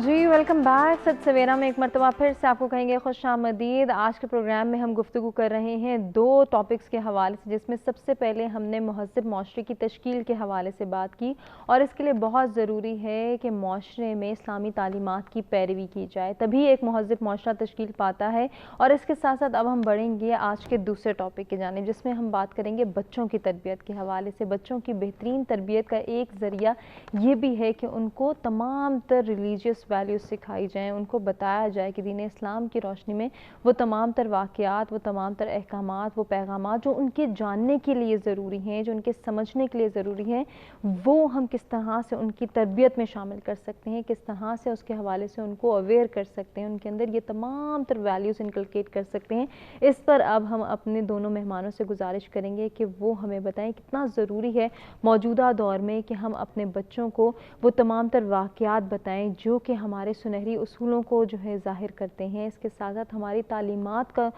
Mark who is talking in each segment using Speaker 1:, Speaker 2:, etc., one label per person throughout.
Speaker 1: جی welcome back. سد سویرا میں ایک مرتبہ پھر سے آپ کو کہیں گے خوش آمدید. آج کے پروگرام میں ہم گفتگو کر رہے ہیں دو ٹاپکس کے حوالے سے، جس میں سب سے پہلے ہم نے مہذب معاشرے کی تشکیل کے حوالے سے بات کی، اور اس کے لیے بہت ضروری ہے کہ معاشرے میں اسلامی تعلیمات کی پیروی کی جائے، تبھی ایک مہذب معاشرہ تشکیل پاتا ہے. اور اس کے ساتھ ساتھ اب ہم بڑھیں گے آج کے دوسرے ٹاپک کی جانب، جس میں ہم بات کریں گے بچوں کی تربیت کے حوالے سے. بچوں کی بہترین تربیت کا ایک ذریعہ یہ بھی ہے کہ ان کو تمام تر ریلیجیس ویلیوز سکھائی جائیں، ان کو بتایا جائے کہ دین اسلام کی روشنی میں وہ تمام تر واقعات، وہ تمام تر احکامات، وہ پیغامات جو ان کے جاننے کے لیے ضروری ہیں، جو ان کے سمجھنے کے لیے ضروری ہیں، وہ ہم کس طرح سے ان کی تربیت میں شامل کر سکتے ہیں، کس طرح سے اس کے حوالے سے ان کو اویئر کر سکتے ہیں، ان کے اندر یہ تمام تر ویلیوز انکلکیٹ کر سکتے ہیں. اس پر اب ہم اپنے دونوں مہمانوں سے گزارش کریں گے کہ وہ ہمیں بتائیں کتنا ضروری ہے موجودہ دور میں کہ ہم اپنے بچوں کو وہ تمام تر واقعات بتائیں جو کہ ہمارے سنہری اصولوں کو جو ہے ظاہر کرتے ہیں، اس کے ساتھ ساتھ ہماری تعلیمات کا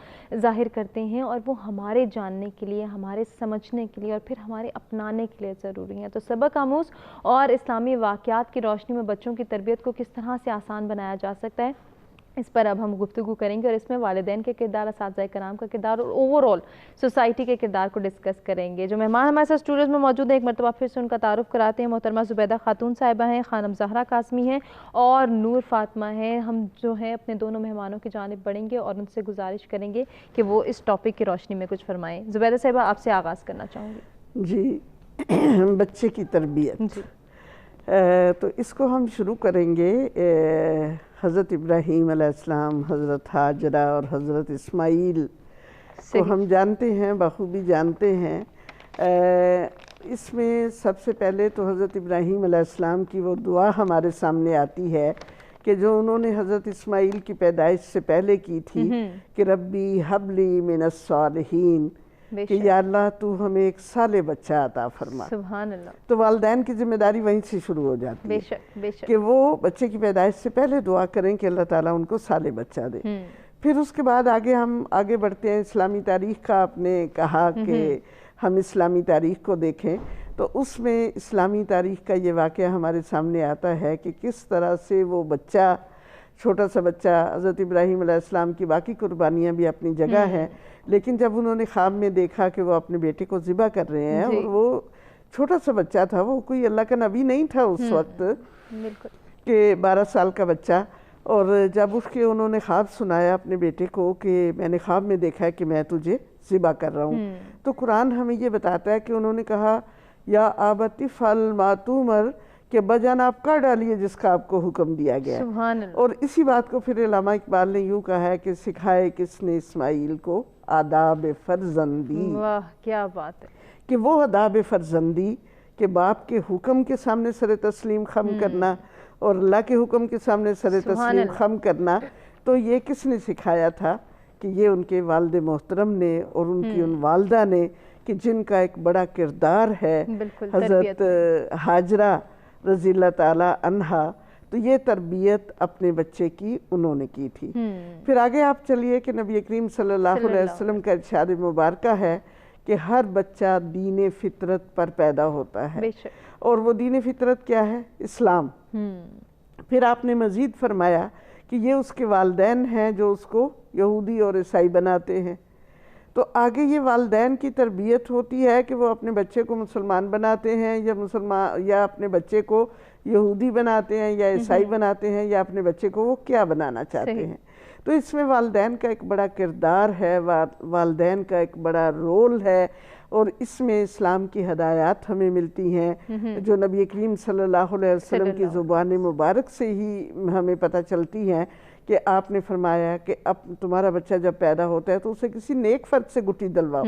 Speaker 1: ظاہر کرتے ہیں، اور وہ ہمارے جاننے کے لیے، ہمارے سمجھنے کے لیے اور پھر ہمارے اپنانے کے لیے ضروری ہیں. تو سبق آموز اور اسلامی واقعات کی روشنی میں بچوں کی تربیت کو کس طرح سے آسان بنایا جا سکتا ہے، اس پر اب ہم گفتگو کریں گے، اور اس میں والدین کے کردار، اساتذہ کرام کا کردار اور اوور آل سوسائٹی کے کردار کو ڈسکس کریں گے. جو مہمان ہمارے ساتھ اسٹوڈیوز میں موجود ہیں، ایک مرتبہ پھر سے ان کا تعارف کراتے ہیں. محترمہ زبیدہ خاتون صاحبہ ہیں، خانم زہرا قاسمی ہیں اور نور فاطمہ ہیں. ہم جو ہے اپنے دونوں مہمانوں کی جانب بڑھیں گے اور ان سے گزارش کریں گے کہ وہ اس ٹاپک کی روشنی میں کچھ فرمائیں. زبیدہ صاحبہ آپ سے آغاز کرنا چاہوں گی.
Speaker 2: جی بچے کی تربیت
Speaker 1: جی
Speaker 2: تو اس کو ہم شروع کریں گے حضرت ابراہیم علیہ السلام، حضرت ہاجرہ اور حضرت اسماعیل کو ہم جانتے ہیں، بخوبی جانتے ہیں. اس میں سب سے پہلے تو حضرت ابراہیم علیہ السلام کی وہ دعا ہمارے سامنے آتی ہے کہ جو انہوں نے حضرت اسماعیل کی پیدائش سے پہلے کی تھی کہ ربی حب لی من الصالحین، کہ یا اللہ تو ہمیں ایک صالح بچہ عطا فرما.
Speaker 1: سبحان اللہ.
Speaker 2: تو والدین کی ذمہ داری وہیں سے شروع ہو جاتی
Speaker 1: بے
Speaker 2: ہے
Speaker 1: شک بے شک
Speaker 2: کہ وہ بچے کی پیدائش سے پہلے دعا کریں کہ اللہ تعالیٰ ان کو صالح بچہ دے. پھر اس کے بعد ہم آگے بڑھتے ہیں. اسلامی تاریخ کا آپ نے کہا کہ ہم اسلامی تاریخ کو دیکھیں، تو اس میں اسلامی تاریخ کا یہ واقعہ ہمارے سامنے آتا ہے کہ کس طرح سے وہ بچہ، چھوٹا سا بچہ، حضرت ابراہیم علیہ السلام کی باقی قربانیاں بھی اپنی جگہ ہیں، لیکن جب انہوں نے خواب میں دیکھا کہ وہ اپنے بیٹے کو ذبح کر رہے ہیں، اور وہ چھوٹا سا بچہ تھا، وہ کوئی اللہ کا نبی نہیں تھا اس وقت، کہ 12 سال کا بچہ. اور جب اس کے انہوں نے خواب سنایا اپنے بیٹے کو کہ میں نے خواب میں دیکھا ہے کہ میں تجھے ذبح کر رہا ہوں، تو قرآن ہمیں یہ بتاتا ہے کہ انہوں نے کہا یا آبت افعل ما تؤمر، کہ بجان آپ کر ڈالیے جس کا آپ کو حکم دیا گیا.
Speaker 1: سبحان اللہ.
Speaker 2: اور اسی بات کو پھر علامہ اقبال نے یوں کہا ہے کہ سکھائے کس نے اسماعیل کو آداب فرزندی.
Speaker 1: واہ کیا بات ہے.
Speaker 2: کہ وہ آداب فرزندی کہ باپ کے حکم کے سامنے سر تسلیم خم کرنا اور اللہ کے حکم کے سامنے سر تسلیم خم کرنا، تو یہ کس نے سکھایا تھا؟ کہ یہ ان کے والد محترم نے اور ان کی ان والدہ نے، کہ جن کا ایک بڑا کردار ہے حضرت ہاجرہ رضی اللہ تعالی عنہا. تو یہ تربیت اپنے بچے کی انہوں نے کی تھی. پھر آگے آپ چلیے کہ نبی کریم صلی اللہ علیہ وسلم کا ارشاد مبارکہ ہے کہ ہر بچہ دین فطرت پر پیدا ہوتا ہے، اور وہ دین فطرت کیا ہے؟ اسلام. پھر آپ نے مزید فرمایا کہ یہ اس کے والدین ہیں جو اس کو یہودی اور عیسائی بناتے ہیں. تو آگے یہ والدین کی تربیت ہوتی ہے کہ وہ اپنے بچے کو مسلمان بناتے ہیں یا اپنے بچے کو یہودی بناتے ہیں یا عیسائی بناتے ہیں، یا اپنے بچے کو وہ کیا بنانا چاہتے ہیں. تو اس میں والدین کا ایک بڑا کردار ہے، والدین کا ایک بڑا رول ہے، اور اس میں اسلام کی ہدایات ہمیں ملتی ہیں جو نبی کریم صلی اللہ علیہ وسلم کی زبان مبارک سے ہی ہمیں پتہ چلتی ہیں. کہ آپ نے فرمایا کہ اب تمہارا بچہ جب پیدا ہوتا ہے تو اسے کسی نیک فرد سے گٹی دلواؤ.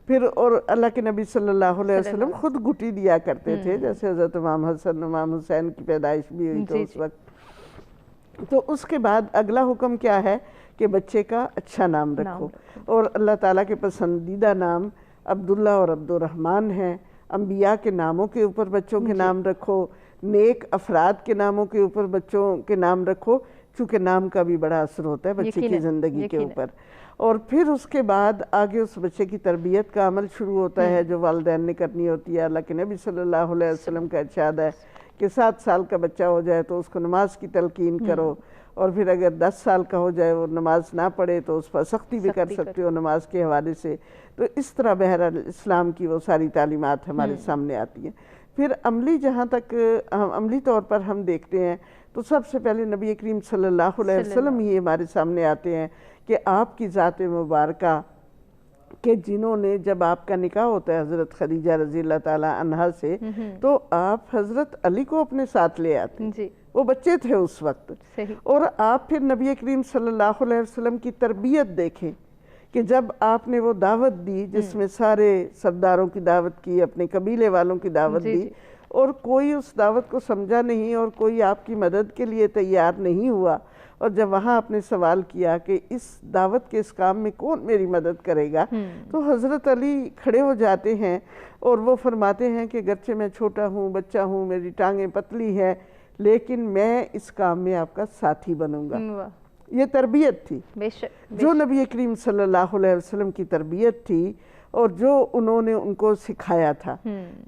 Speaker 2: پھر اور اللہ کے نبی صلی اللہ علیہ وسلم خود گٹی دیا کرتے تھے، جیسے حضرت امام حسن امام حسین کی پیدائش بھی ہوئی تو اس وقت. تو اس کے بعد اگلا حکم کیا ہے کہ بچے کا اچھا نام رکھو، اور اللہ تعالیٰ کے پسندیدہ نام عبداللہ اور عبد الرحمن ہیں. انبیاء کے ناموں کے اوپر بچوں کے نام رکھو، نیک افراد کے ناموں کے اوپر بچوں کے نام رکھو، چونکہ نام کا بھی بڑا اثر ہوتا ہے بچے کی زندگی کے اوپر. اور پھر اس کے بعد آگے اس بچے کی تربیت کا عمل شروع ہوتا ہے جو والدین نے کرنی ہوتی ہے. اللہ کے نبی صلی اللہ علیہ وسلم کا ارشاد ہے کہ 7 سال کا بچہ ہو جائے تو اس کو نماز کی تلقین کرو، اور پھر اگر 10 سال کا ہو جائے وہ نماز نہ پڑھے تو اس پر سختی بھی کر سکتے ہو نماز کے حوالے سے۔ تو اس طرح بہرحال اسلام کی وہ ساری تعلیمات ہمارے سامنے آتی ہیں۔ پھر عملی جہاں تک عملی طور پر ہم دیکھتے ہیں تو سب سے پہلے نبی کریم صلی اللہ علیہ وسلم ہی ہمارے سامنے آتے ہیں کہ آپ کی ذات مبارکہ کہ جنہوں نے، جب آپ کا نکاح ہوتا ہے حضرت خدیجہ رضی اللہ تعالی عنہا سے، تو آپ حضرت علی کو اپنے ساتھ لے آتے ہیں، وہ بچے تھے اس وقت، اور آپ پھر نبی کریم صلی اللہ علیہ وسلم کی تربیت دیکھیں کہ جب آپ نے وہ دعوت دی جس میں سارے سرداروں کی دعوت کی، اپنے قبیلے والوں کی دعوت دی، اور کوئی اس دعوت کو سمجھا نہیں اور کوئی آپ کی مدد کے لیے تیار نہیں ہوا، اور جب وہاں آپ نے سوال کیا کہ اس دعوت کے اس کام میں کون میری مدد کرے گا، تو حضرت علی کھڑے ہو جاتے ہیں اور وہ فرماتے ہیں کہ گرچہ میں چھوٹا ہوں، بچہ ہوں، میری ٹانگیں پتلی ہیں، لیکن میں اس کام میں آپ کا ساتھی بنوں گا۔ یہ تربیت تھی جو نبی کریم صلی اللہ علیہ وسلم کی تربیت تھی اور جو انہوں نے ان کو سکھایا تھا۔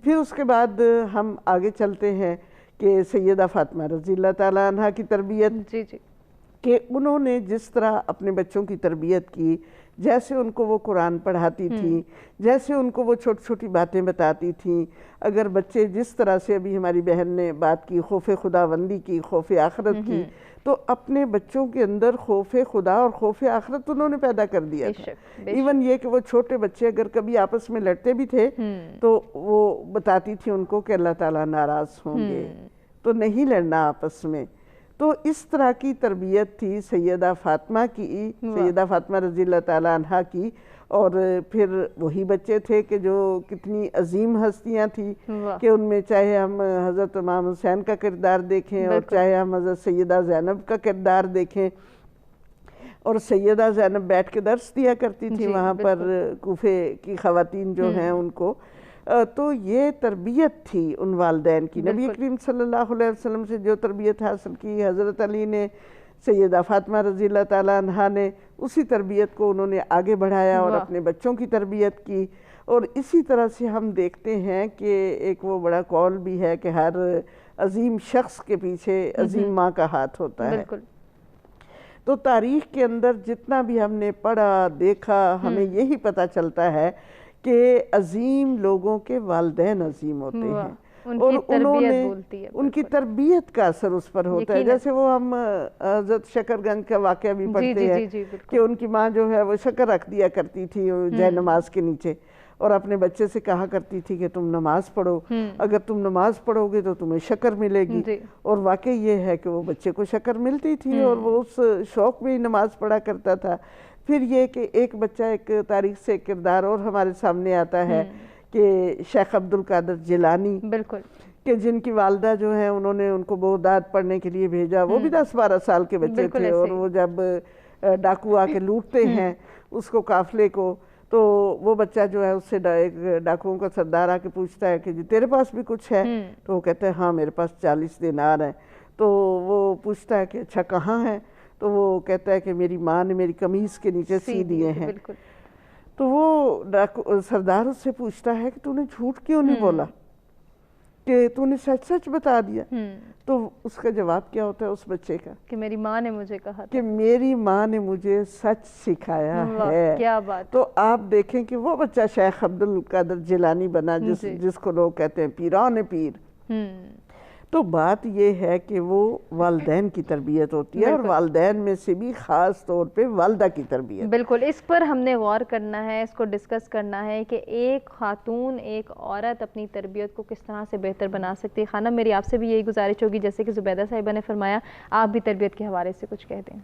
Speaker 2: پھر اس کے بعد ہم آگے چلتے ہیں کہ سیدہ فاطمہ رضی اللہ تعالیٰ عنہ کی تربیت، کہ انہوں نے جس طرح اپنے بچوں کی تربیت کی، جیسے ان کو وہ قرآن پڑھاتی تھیں، جیسے ان کو وہ چھوٹی چھوٹی باتیں بتاتی تھیں، اگر بچے جس طرح سے ابھی ہماری بہن نے بات کی خوف خداوندی کی، خوف آخرت کی، تو اپنے بچوں کے اندر خوف خدا اور خوف آخرت انہوں نے پیدا کر دیا تھا۔ ایون یہ کہ وہ چھوٹے بچے اگر کبھی آپس میں لڑتے بھی تھے تو وہ بتاتی تھی ان کو کہ اللہ تعالیٰ ناراض ہوں گے، تو نہیں لڑنا آپس میں۔ تو اس طرح کی تربیت تھی سیدہ فاطمہ کی، سیدہ فاطمہ رضی اللہ تعالیٰ عنہ کی، اور پھر وہی بچے تھے کہ جو کتنی عظیم ہستیاں تھیں کہ ان میں چاہے ہم حضرت امام حسین کا کردار دیکھیں اور چاہے ہم حضرت سیدہ زینب کا کردار دیکھیں، اور سیدہ زینب بیٹھ کے درس دیا کرتی تھی وہاں پر کوفے کی خواتین جو ہیں ان کو۔ تو یہ تربیت تھی ان والدین کی، نبی کریم صلی اللہ علیہ وسلم سے جو تربیت حاصل کی حضرت علی نے، سیدہ فاطمہ رضی اللہ تعالیٰ عنہا نے، اسی تربیت کو انہوں نے آگے بڑھایا اور اپنے بچوں کی تربیت کی۔ اور اسی طرح سے ہم دیکھتے ہیں کہ ایک وہ بڑا قول بھی ہے کہ ہر عظیم شخص کے پیچھے عظیم ماں کا ہاتھ ہوتا ہے۔ تو تاریخ کے اندر جتنا بھی ہم نے پڑھا دیکھا، ہمیں یہی پتہ چلتا ہے کہ عظیم لوگوں کے والدین عظیم ہوتے ہیں، اور انہوں نے ان کی تربیت کا اثر اس پر ہوتا ہے۔ جیسے وہ ہم حضرت شکر گنج کا واقعہ بھی پڑھتے ہیں کہ ان کی ماں جو ہے وہ شکر رکھ دیا کرتی تھی جے نماز کے نیچے، اور اپنے بچے سے کہا کرتی تھی کہ تم نماز پڑھو، اگر تم نماز پڑھو گے تو تمہیں شکر ملے گی۔ اور واقعی یہ ہے کہ وہ بچے کو شکر ملتی تھی اور وہ اس شوق میں ہی نماز پڑھا کرتا تھا۔ پھر یہ کہ ایک بچہ، ایک تاریخ سے کردار اور ہمارے سامنے آتا ہے کہ شیخ عبد القادر جیلانی، کہ جن کی والدہ جو ہیں انہوں نے ان کو بغداد پڑھنے کے لیے بھیجا، وہ بھی 10-12 سال کے بچے تھے، اور وہ جب ڈاکو آ کے لوٹتے ہیں اس کو قافلے کو، تو وہ بچہ جو ہے اس سے ڈاکوؤں کا سردار آ کے پوچھتا ہے کہ جی تیرے پاس بھی کچھ ہے؟ تو وہ کہتا ہے ہاں میرے پاس 40 دینار ہیں۔ تو وہ پوچھتا ہے کہ اچھا کہاں ہے؟ تو وہ کہتا ہے کہ میری ماں نے میری قمیض کے نیچے سی دیے ہیں۔ تو وہ سردار اس سے پوچھتا ہے کہ تو نے جھوٹ کیوں نہیں بولا، کہ تو نے سچ سچ بتا دیا؟ تو اس کا جواب کیا ہوتا ہے اس بچے کا؟ کہ میری ماں نے مجھے کہا کہ میری ماں نے مجھے سچ سکھایا ہے۔ کیا بات! تو آپ دیکھیں کہ وہ بچہ شیخ عبد القادر جیلانی بنا، جس کو لوگ کہتے ہیں پیران پیر۔ تو بات یہ ہے کہ وہ والدین کی تربیت ہوتی ہے، اور والدین میں سے بھی خاص طور پہ والدہ کی تربیت۔
Speaker 1: بالکل، اس پر ہم نے غور کرنا ہے، اس کو ڈسکس کرنا ہے کہ ایک خاتون، ایک عورت اپنی تربیت کو کس طرح سے بہتر بنا سکتی ہے۔ خانم، میری آپ سے بھی یہی گزارش ہوگی، جیسے کہ زبیدہ صاحبہ نے فرمایا، آپ بھی تربیت کے حوالے سے کچھ کہہ دیں۔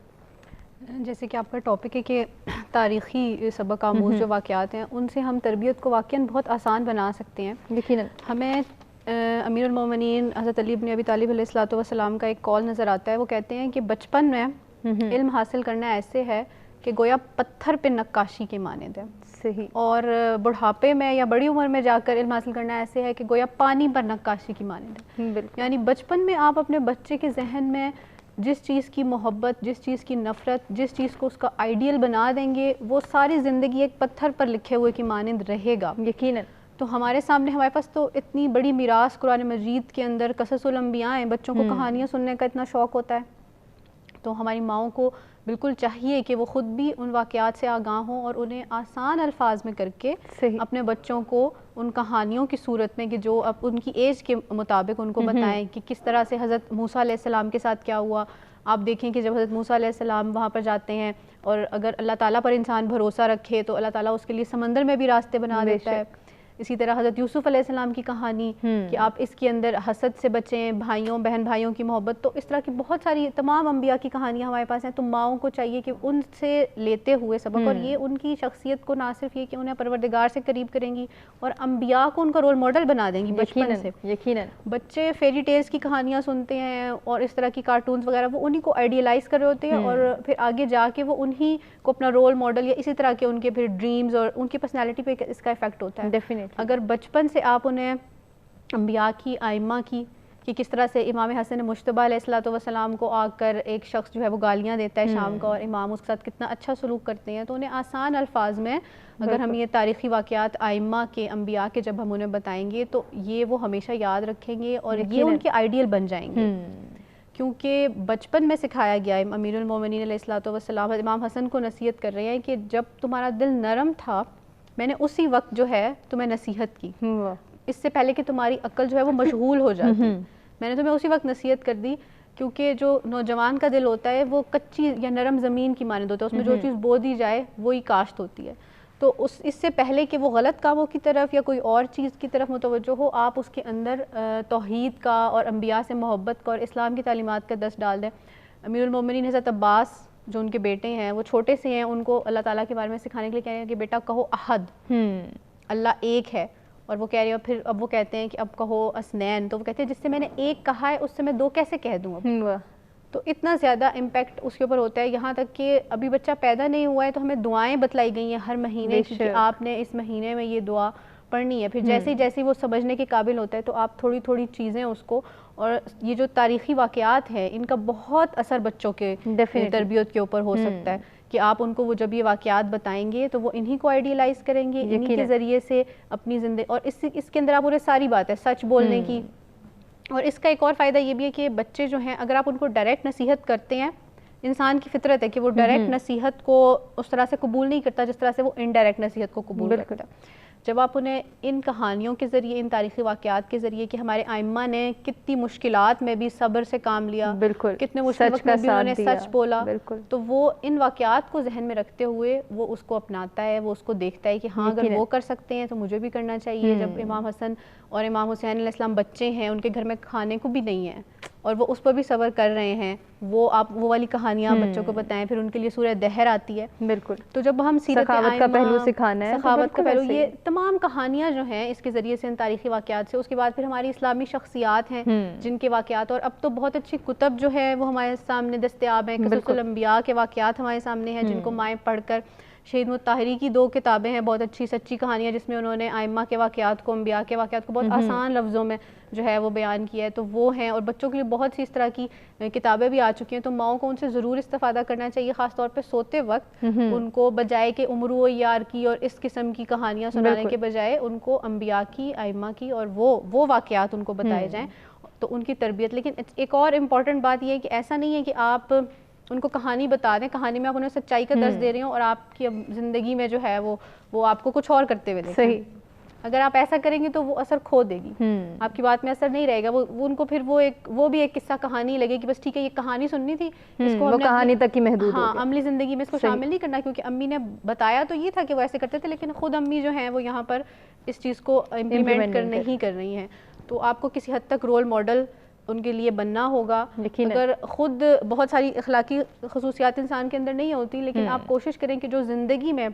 Speaker 3: جیسے کہ آپ کا ٹاپک ہے کہ تاریخی سبق آموز جو واقعات ہیں ان سے ہم تربیت کو واقعاً بہت آسان بنا سکتے ہیں۔
Speaker 1: یقیناً
Speaker 3: ہمیں امیر المومنین حضرت علی بن ابی طالب علیہ الصلوۃ والسلام کا ایک قول نظر آتا ہے، وہ کہتے ہیں کہ بچپن میں علم حاصل کرنا ایسے ہے کہ گویا پتھر پہ نقاشی کے مانند ہے،
Speaker 1: صحیح،
Speaker 3: اور بڑھاپے میں یا بڑی عمر میں جا کر علم حاصل کرنا ایسے ہے کہ گویا پانی پر نقاشی کی مانند ہے۔ یعنی بچپن میں آپ اپنے بچے کے ذہن میں جس چیز کی محبت، جس چیز کی نفرت، جس چیز کو اس کا آئیڈیل بنا دیں گے، وہ ساری زندگی ایک پتھر پر لکھے ہوئے کی مانند رہے گا۔
Speaker 1: یقیناً۔
Speaker 3: تو ہمارے سامنے ہمارے پاس تو اتنی بڑی میراث قرآن مجید کے اندر قصص الانبیاء ہیں، بچوں کو کہانیاں سننے کا اتنا شوق ہوتا ہے، تو ہماری ماؤں کو بالکل چاہیے کہ وہ خود بھی ان واقعات سے آگاہ ہوں اور انہیں آسان الفاظ میں کر کے اپنے بچوں کو ان کہانیوں کی صورت میں کہ جو اب ان کی ایج کے مطابق ان کو بتائیں کہ کس طرح سے حضرت موسیٰ علیہ السلام کے ساتھ کیا ہوا. آپ دیکھیں کہ جب حضرت موسیٰ علیہ السلام وہاں پر جاتے ہیں اور اگر اللہ تعالیٰ پر انسان بھروسہ رکھے تو اللہ تعالیٰ اس کے لیے سمندر میں بھی راستے بنا دیتا ہے. اسی طرح حضرت یوسف علیہ السلام کی کہانی کہ آپ اس کے اندر حسد سے بچیں، بھائیوں بہن بھائیوں کی محبت، تو اس طرح کی بہت ساری تمام انبیاء کی کہانیاں ہمارے پاس ہیں. تو ماؤں کو چاہیے کہ ان سے لیتے ہوئے سبق، اور یہ ان کی شخصیت کو نہ صرف یہ کہ انہیں پروردگار سے قریب کریں گی اور انبیاء کو ان کا رول ماڈل بنا دیں گی بچپن سے. یقیناً بچے فیری ٹیلز کی کہانیاں سنتے ہیں اور اس طرح کی کارٹونز وغیرہ، وہ انہی کو آئیڈیلائز کر رہے ہوتے ہیں اور پھر آگے جا کے وہ انہی کو اپنا رول ماڈل یا اسی طرح کے ان کے پھر ڈریمز اور ان کی پرسنالٹی پہ اس کا افیکٹ ہوتا ہے. اگر بچپن سے آپ انہیں انبیاء کی، ائمہ کی، کہ کس طرح سے امام حسن مجتبیٰ علیہ السلام کو آ کر ایک شخص جو ہے وہ گالیاں دیتا ہے شام کا اور امام اس کے ساتھ کتنا اچھا سلوک کرتے ہیں، تو انہیں آسان الفاظ میں اگر ہم یہ تاریخی واقعات ائمہ کے، انبیاء کے جب ہم انہیں بتائیں گے تو یہ وہ ہمیشہ یاد رکھیں گے اور یہ ان کے آئیڈیل بن جائیں گے. کیونکہ بچپن میں سکھایا گیا ہے. امیر المومنین علیہ السلام امام حسن کو نصیحت کر رہے ہیں کہ جب تمہارا دل نرم تھا میں نے اسی وقت جو ہے تمہیں نصیحت کی، اس سے پہلے کہ تمہاری عقل جو ہے وہ مشغول ہو جاتی، میں نے تمہیں اسی وقت نصیحت کر دی. کیونکہ جو نوجوان کا دل ہوتا ہے وہ کچی یا نرم زمین کی مانند ہوتا ہے، اس میں جو چیز بو دی جائے وہی کاشت ہوتی ہے. تو اس سے پہلے کہ وہ غلط کاموں کی طرف یا کوئی اور چیز کی طرف متوجہ ہو، آپ اس کے اندر توحید کا اور انبیاء سے محبت کا اور اسلام کی تعلیمات کا دست ڈال دیں. امیر المومنین حضرت عباس جو ان کے بیٹے ہیں، وہ چھوٹے سے ہیں، ان کو اللہ تعالیٰ کے بارے میں سکھانے کے لیے کہہ رہے ہیں کہ بیٹا کہو احد، اللہ ایک ہے. اور وہ کہہ رہے ہیں پھر اب وہ کہتے ہیں کہ اب کہو اسنین، تو وہ کہتے ہیں جس سے میں نے ایک کہا ہے اس سے میں دو کیسے کہہ دوں اب. تو اتنا زیادہ امپیکٹ اس کے اوپر ہوتا ہے، یہاں تک کہ ابھی بچہ پیدا نہیں ہوا ہے تو ہمیں دعائیں بتلائی گئی ہیں ہر مہینے کہ آپ نے اس مہینے میں یہ دعا پڑھنی ہے. پھر جیسے جیسے وہ سمجھنے کے قابل ہوتا ہے تو آپ تھوڑی تھوڑی چیزیں اس کو، اور یہ جو تاریخی واقعات ہیں ان کا بہت اثر بچوں کے تربیت کے اوپر ہو سکتا ہے کہ آپ ان کو وہ جب یہ واقعات بتائیں گے تو وہ انہی کو آئیڈیلائز کریں گے، انہی کے ذریعے سے اپنی زندگی، اور اس کے اندر آپ انہیں ساری بات ہے سچ بولنے کی. اور اس کا ایک اور فائدہ یہ بھی ہے کہ بچے جو ہیں اگر آپ ان کو ڈائریکٹ نصیحت کرتے ہیں، انسان کی فطرت ہے کہ وہ ڈائریکٹ نصیحت کو اس طرح سے قبول نہیں کرتا جس طرح سے وہ انڈائریکٹ نصیحت کو قبول کرتا ہے. جب آپ انہیں ان کہانیوں کے ذریعے، ان تاریخی واقعات کے ذریعے کہ ہمارے ائمہ نے کتنی مشکلات میں بھی صبر سے کام لیا، کتنے مشکل وقت میں بھی انہوں نے سچ بولا، تو وہ ان واقعات کو ذہن میں رکھتے ہوئے وہ اس کو اپناتا ہے، وہ اس کو دیکھتا ہے کہ ہاں اگر وہ کر سکتے ہیں تو مجھے بھی کرنا چاہیے. جب امام حسن اور امام حسین علیہ السلام بچے ہیں، ان کے گھر میں کھانے کو بھی نہیں ہے اور وہ اس پر بھی صبر کر رہے ہیں، وہ آپ وہ والی کہانیاں بچوں کو بتائیں. پھر ان کے لیے سورہ دہر آتی ہے. تو جب ہم سیرت
Speaker 1: سخاوت کا پہلو سکھانا ہے،
Speaker 3: سخاوت کا پہلو، یہ تمام کہانیاں جو ہیں اس کے ذریعے سے ان تاریخی واقعات سے. اس کے بعد پھر ہماری اسلامی شخصیات ہیں جن کے واقعات، اور اب تو بہت اچھی کتب جو ہے وہ ہمارے سامنے دستیاب ہیں. قصص الانبیاء کے واقعات ہمارے سامنے ہیں جن کو مائیں پڑھ کر، شہید مطہری کی 2 کتابیں ہیں بہت اچھی سچی کہانیاں جس میں انہوں نے ائمہ کے واقعات کو، انبیاء کے واقعات کو بہت آسان لفظوں میں جو ہے وہ بیان کیا ہے، تو وہ ہیں. اور بچوں کے لیے بہت سی اس طرح کی کتابیں بھی آ چکی ہیں، تو ماؤں کو ان سے ضرور استفادہ کرنا چاہیے، خاص طور پہ سوتے وقت ان کو بجائے کہ امرو یار کی اور اس قسم کی کہانیاں سنانے کے بجائے ان کو انبیاء کی، ائمہ کی اور وہ واقعات ان کو بتائے جائیں تو ان کی تربیت. لیکن ایک اور امپورٹنٹ بات یہ ہے کہ ایسا نہیں ہے کہ آپ ان کو کہانی بتا دیں، کہانی میں آپ انہیں سچائی کا درس دے رہے ہوں اور آپ کی زندگی میں جو ہے وہ آپ کو کچھ اور کرتے ہوئے دیکھیں. اگر آپ ایسا کریں گے تو وہ اثر کھو دے گی، آپ کی بات میں اثر نہیں رہے گا. وہ ان کو پھر وہ بھی ایک قصہ کہانی لگے کہ بس ٹھیک ہے یہ کہانی سننی تھی، اس کو
Speaker 1: کہانی تک ہی محدود
Speaker 3: ہاں عملی زندگی میں اس کو شامل نہیں کرنا. کیونکہ امی نے بتایا تو یہ تھا کہ وہ ایسے کرتے تھے، لیکن خود امی جو ہیں وہ یہاں پر اس چیز کو امپلیمنٹ نہیں کر رہی ہیں. تو آپ کو کسی حد تک رول ماڈل ان کے لیے بننا ہوگا. اگر خود بہت ساری اخلاقی خصوصیات انسان کے اندر نہیں ہوتی، لیکن آپ کوشش کریں کہ جو زندگی میں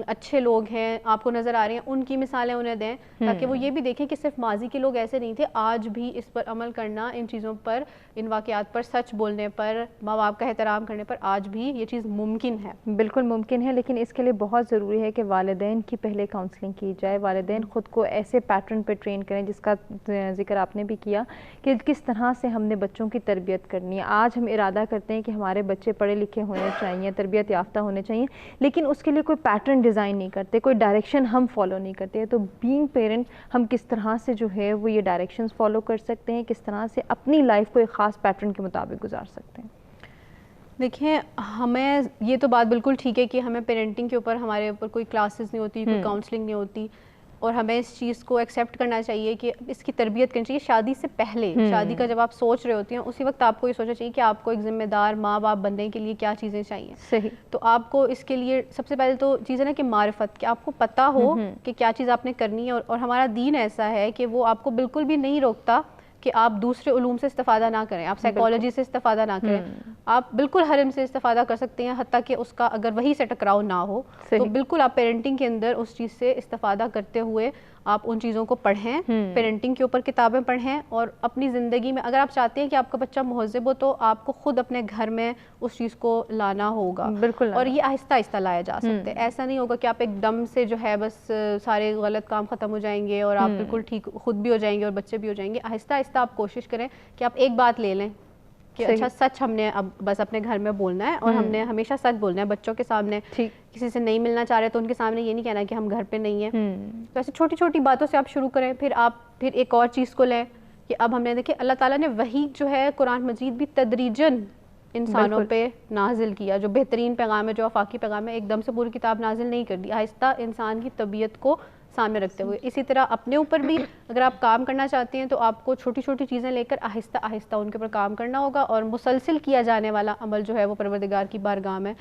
Speaker 3: اچھے لوگ ہیں آپ کو نظر آ رہے ہیں ان کی مثالیں انہیں دیں، تاکہ وہ یہ بھی دیکھیں کہ صرف ماضی کے لوگ ایسے نہیں تھے، آج بھی اس پر عمل کرنا، ان چیزوں پر، ان واقعات پر سچ بولنے پر، ماں باپ کا احترام کرنے پر آج بھی یہ چیز ممکن ہے.
Speaker 1: بالکل ممکن ہے، لیکن اس کے لیے بہت ضروری ہے کہ والدین کی پہلے کاؤنسلنگ کی جائے. والدین خود کو ایسے پیٹرن پہ ٹرین کریں جس کا ذکر آپ نے بھی کیا کہ کس طرح سے ہم نے بچوں کی تربیت کرنی ہے. آج ہم ارادہ کرتے ہیں کہ ہمارے بچے پڑھے لکھے ہونے چاہیے، تربیت یافتہ ہونے چاہیے، لیکن اس کے لیے کوئی پیٹرن ڈیزائن نہیں کرتے, کوئی ڈائریکشن ہم فالو نہیں کرتے, تو بینگ پیرنٹ ہم کس طرح سے جو ہے وہ یہ ڈائریکشنز فالو کر سکتے ہیں, کس طرح سے اپنی لائف کو ایک خاص پیٹرن کے مطابق گزار سکتے ہیں؟
Speaker 3: دیکھیں, ہمیں یہ تو بات بالکل ٹھیک ہے کہ ہمیں پیرنٹنگ کے اوپر ہمارے اوپر کوئی کلاسز نہیں ہوتی, کوئی کاؤنسلنگ نہیں ہوتی, اور ہمیں اس چیز کو ایکسیپٹ کرنا چاہیے کہ اس کی تربیت کرنی چاہیے شادی سے پہلے. شادی کا جب آپ سوچ رہے ہوتے ہیں اسی وقت آپ کو یہ سوچنا چاہیے کہ آپ کو ایک ذمہ دار ماں باپ بننے کے لیے کیا چیزیں چاہیے.
Speaker 1: صحیح.
Speaker 3: تو آپ کو اس کے لیے سب سے پہلے تو چیز ہے نا کہ معرفت, کہ آپ کو پتہ ہو کہ کیا چیز آپ نے کرنی ہے. اور ہمارا دین ایسا ہے کہ وہ آپ کو بالکل بھی نہیں روکتا کہ آپ دوسرے علوم سے استفادہ نہ کریں, آپ سائیکالوجی سے استفادہ نہ کریں, آپ بالکل ہر علم سے استفادہ کر سکتے ہیں, حتیٰ کہ اس کا اگر وہی سے ٹکراؤ نہ ہو تو بالکل آپ پیرنٹنگ کے اندر اس چیز سے استفادہ کرتے ہوئے آپ ان چیزوں کو پڑھیں, پیرنٹنگ کے اوپر کتابیں پڑھیں, اور اپنی زندگی میں اگر آپ چاہتے ہیں کہ آپ کا بچہ مہذب ہو تو آپ کو خود اپنے گھر میں اس چیز کو لانا ہوگا.
Speaker 1: بالکل. اور
Speaker 3: یہ آہستہ آہستہ لایا جا سکتا ہے, ایسا نہیں ہوگا کہ آپ ایک دم سے جو ہے بس سارے غلط کام ختم ہو جائیں گے اور آپ بالکل ٹھیک خود بھی ہو جائیں گے اور بچے بھی ہو جائیں گے. آہستہ آہستہ آپ کوشش کریں کہ آپ ایک بات لے لیں کہ اچھا سچ ہم نے اب بس اپنے گھر میں بولنا ہے, اور ہم نے ہمیشہ سچ بولنا ہے بچوں کے سامنے. کسی سے نہیں ملنا چاہ رہے تو ان کے سامنے یہ نہیں کہنا کہ ہم گھر پہ نہیں ہیں. تو ایسے چھوٹی چھوٹی باتوں سے آپ شروع کریں, پھر ایک اور چیز کو لیں کہ اب ہم نے دیکھیں اللہ تعالیٰ نے وہی جو ہے قرآن مجید بھی تدریجاً انسانوں پہ نازل کیا. جو بہترین پیغام ہے, جو آفاقی پیغام ہے, ایک دم سے پوری کتاب نازل نہیں کر دی, آہستہ انسان کی طبیعت کو سامنے رکھتے ہوئے. اسی طرح اپنے اوپر بھی اگر آپ کام کرنا چاہتے ہیں تو آپ کو چھوٹی چھوٹی چیزیں لے کر آہستہ آہستہ ان کے اوپر کام کرنا ہوگا, اور مسلسل کیا جانے والا عمل جو ہے وہ پروردگار کی بارگاہ میں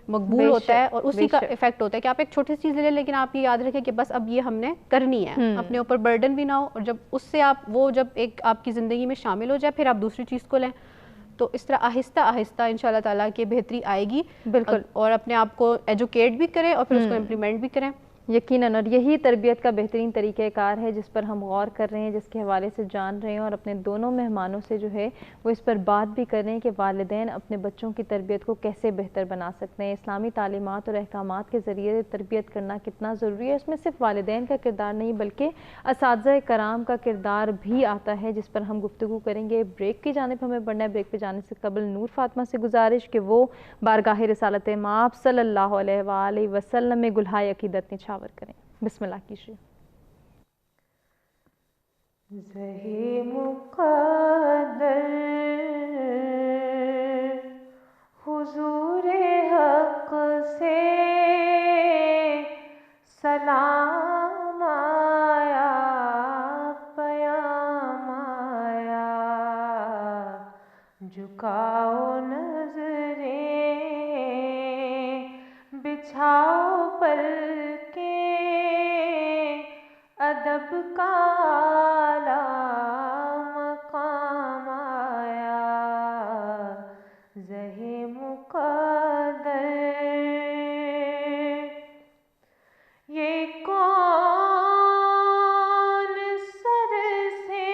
Speaker 3: مقبول ہوتا ہے, اور اسی کا ایفیکٹ ہوتا ہے کہ آپ ایک چھوٹی سی چیز لے لیں لیکن آپ یہ یاد رکھیں کہ بس اب یہ ہم نے کرنی ہے, اپنے اوپر برڈن بھی نہ ہو, اور جب اس سے جب ایک آپ کی زندگی میں شامل ہو جائے پھر آپ دوسری چیز کو لیں. تو اس طرح آہستہ آہستہ انشاءاللہ تعالیٰ کی بہتری آئے گی. بالکل. اور اپنے آپ کو ایجوکیٹ بھی کریں اور پھر اس کو امپلیمنٹ بھی کریں.
Speaker 1: یقیناً, اور یہی تربیت کا بہترین طریقہ کار ہے جس پر ہم غور کر رہے ہیں, جس کے حوالے سے جان رہے ہیں, اور اپنے دونوں مہمانوں سے جو ہے وہ اس پر بات بھی کر رہے ہیں کہ والدین اپنے بچوں کی تربیت کو کیسے بہتر بنا سکتے ہیں. اسلامی تعلیمات اور احکامات کے ذریعے تربیت کرنا کتنا ضروری ہے, اس میں صرف والدین کا کردار نہیں بلکہ اساتذہ کرام کا کردار بھی آتا ہے, جس پر ہم گفتگو کریں گے. بریک کی جانب ہمیں بڑھنا ہے. بریک پہ جانے سے قبل نور فاطمہ سے گزارش کہ وہ بارگاہ رسالت مآب صلی اللہ علیہ وآلہ وسلم میں گلہائے عقیدت نچھاور کریں. بسم اللہ کیجیے.
Speaker 4: زہِ مقدر حضور حق سے سلام آیا, پیام آیا, جھکاؤ نظریں بچھاؤ پر کے, ادب کا اعلیٰ مقام آیا, زہِ مقدر. یہ کون سر سے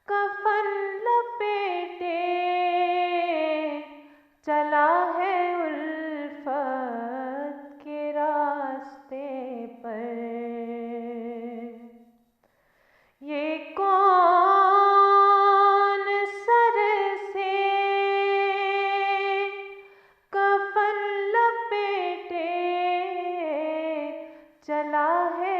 Speaker 4: کفن لپیٹے چلا ہے الفت کے راستے پر. یہ کون سر سے کفن لپیٹے چلا ہے